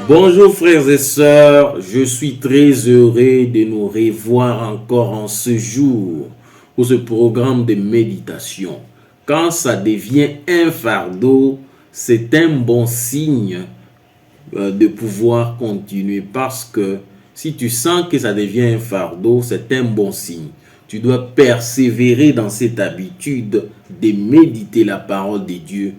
Bonjour frères et sœurs, je suis très heureux de nous revoir encore en ce jour pour ce programme de méditation. Quand ça devient un fardeau, c'est un bon signe de pouvoir continuer, parce que si tu sens que ça devient un fardeau, c'est un bon signe. Tu dois persévérer dans cette habitude de méditer la parole de Dieu,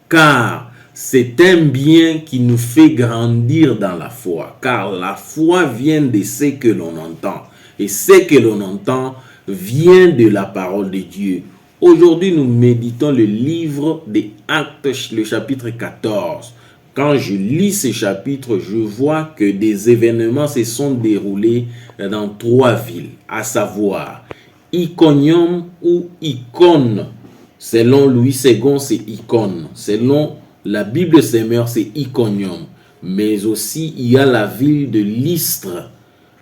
car c'est un bien qui nous fait grandir dans la foi, car la foi vient de ce que l'on entend, et ce que l'on entend vient de la parole de Dieu. Aujourd'hui, nous méditons le livre des Actes, le chapitre 14. Quand je lis ce chapitre, je vois que des événements se sont déroulés dans 3 villes, à savoir Iconium ou Icône. Selon Louis II, c'est Icône. Selon la Bible Semeur, c'est Iconium. Mais aussi, il y a la ville de Lystre.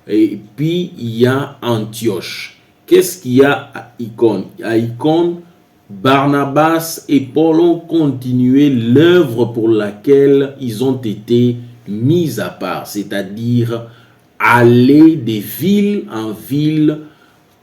Et puis, il y a Antioche. Qu'est-ce qu'il y a à Icône? À Icône, Barnabas et Paul ont continué l'œuvre pour laquelle ils ont été mis à part, c'est-à-dire aller de ville en ville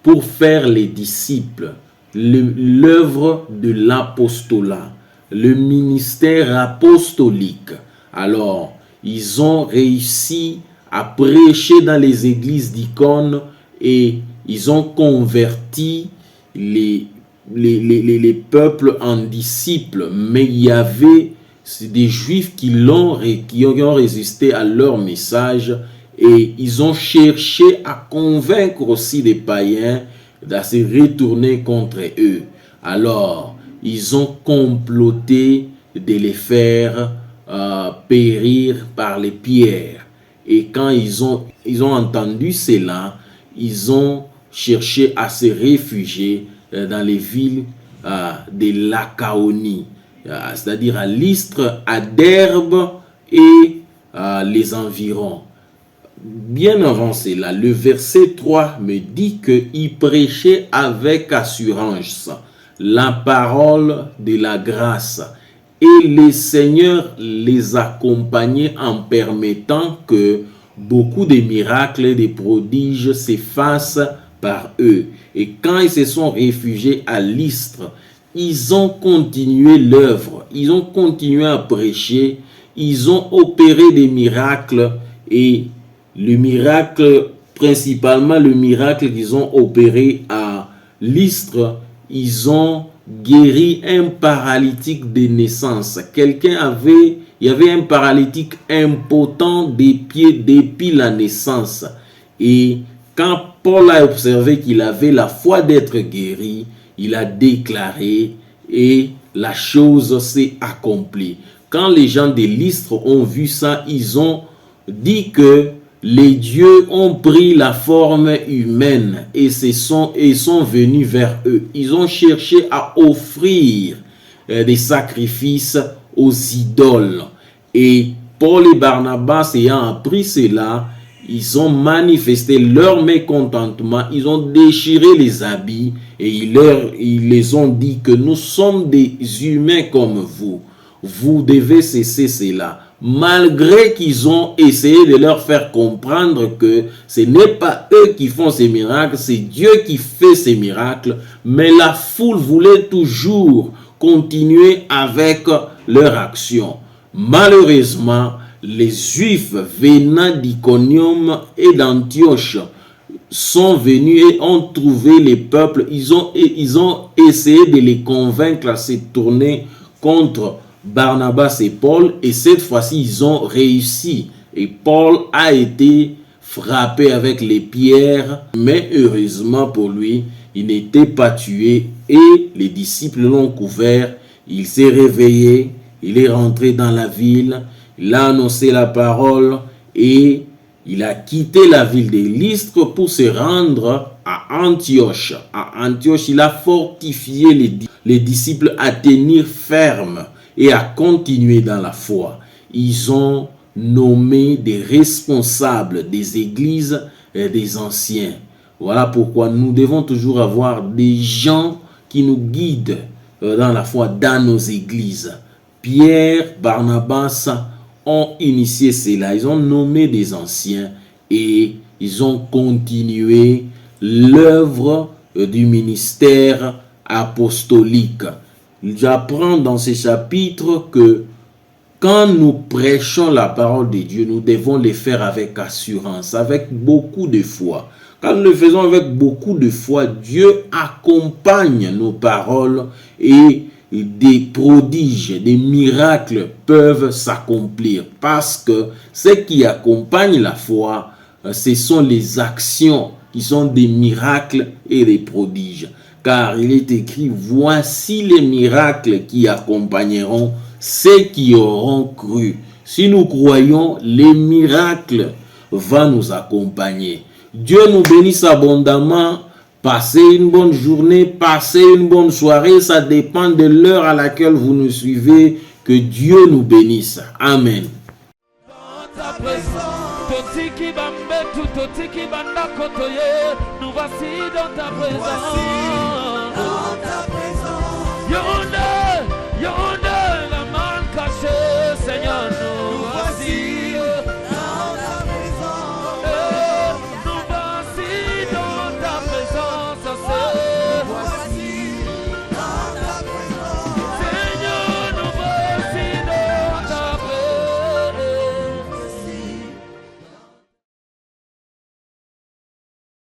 pour faire les disciples, l'œuvre de l'apostolat, le ministère apostolique. Alors, ils ont réussi à prêcher dans les églises d'Icône et ils ont converti les peuples en disciples, mais il y avait des Juifs qui ont résisté à leur message, et ils ont cherché à convaincre aussi des païens de se retourner contre eux. Alors, ils ont comploté de les faire périr par les pierres. Et quand ils ont entendu cela, ils ont cherché à se réfugier dans les villes de Lacaonie, c'est-à-dire à Lystre, à Derbe et les environs. Bien avant cela, le verset 3 me dit qu'ils prêchaient avec assurance la parole de la grâce, et le Seigneur les accompagnait en permettant que beaucoup de miracles et de prodiges s'effacent par eux. Et quand ils se sont réfugiés à Lystre, ils ont continué l'œuvre, ils ont continué à prêcher, ils ont opéré des miracles, et le miracle, principalement le miracle qu'ils ont opéré à Lystre, ils ont guéri un paralytique de naissance. Il y avait un paralytique impotent des pieds depuis la naissance. Et quand Paul a observé qu'il avait la foi d'être guéri, il a déclaré et la chose s'est accomplie. Quand les gens de Lystre ont vu ça, ils ont dit que les dieux ont pris la forme humaine et sont venus vers eux. Ils ont cherché à offrir des sacrifices aux idoles. Et Paul et Barnabas ayant appris cela, ils ont manifesté leur mécontentement, ils ont déchiré les habits et ils les ont dit que nous sommes des humains comme vous. Vous devez cesser cela. Malgré qu'ils ont essayé de leur faire comprendre que ce n'est pas eux qui font ces miracles, c'est Dieu qui fait ces miracles, mais la foule voulait toujours continuer avec leur action. Malheureusement, les Juifs venant d'Iconium et d'Antioche sont venus et ont trouvé les peuples. Ils ont essayé de les convaincre à se tourner contre Barnabas et Paul, et cette fois-ci ils ont réussi, et Paul a été frappé avec les pierres, mais heureusement pour lui, il n'était pas tué, et les disciples l'ont couvert. Il s'est réveillé, il est rentré dans la ville, il a annoncé la parole, et il a quitté la ville de Lystre pour se rendre à Antioche. À Antioche, il a fortifié les disciples à tenir ferme et à continuer dans la foi. Ils ont nommé des responsables des églises et des anciens. Voilà pourquoi nous devons toujours avoir des gens qui nous guident dans la foi dans nos églises. Pierre, Barnabas ont initié cela. Ils ont nommé des anciens et ils ont continué l'œuvre du ministère apostolique. J'apprends dans ces chapitres que quand nous prêchons la parole de Dieu, nous devons le faire avec assurance, avec beaucoup de foi. Quand nous le faisons avec beaucoup de foi, Dieu accompagne nos paroles et des prodiges, des miracles peuvent s'accomplir. Parce que ce qui accompagne la foi, ce sont les actions qui sont des miracles et des prodiges. Car il est écrit, voici les miracles qui accompagneront ceux qui auront cru. Si nous croyons, les miracles vont nous accompagner. Dieu nous bénisse abondamment. Passez une bonne journée, passez une bonne soirée. Ça dépend de l'heure à laquelle vous nous suivez. Que Dieu nous bénisse. Amen. Nous voici dans ta présence.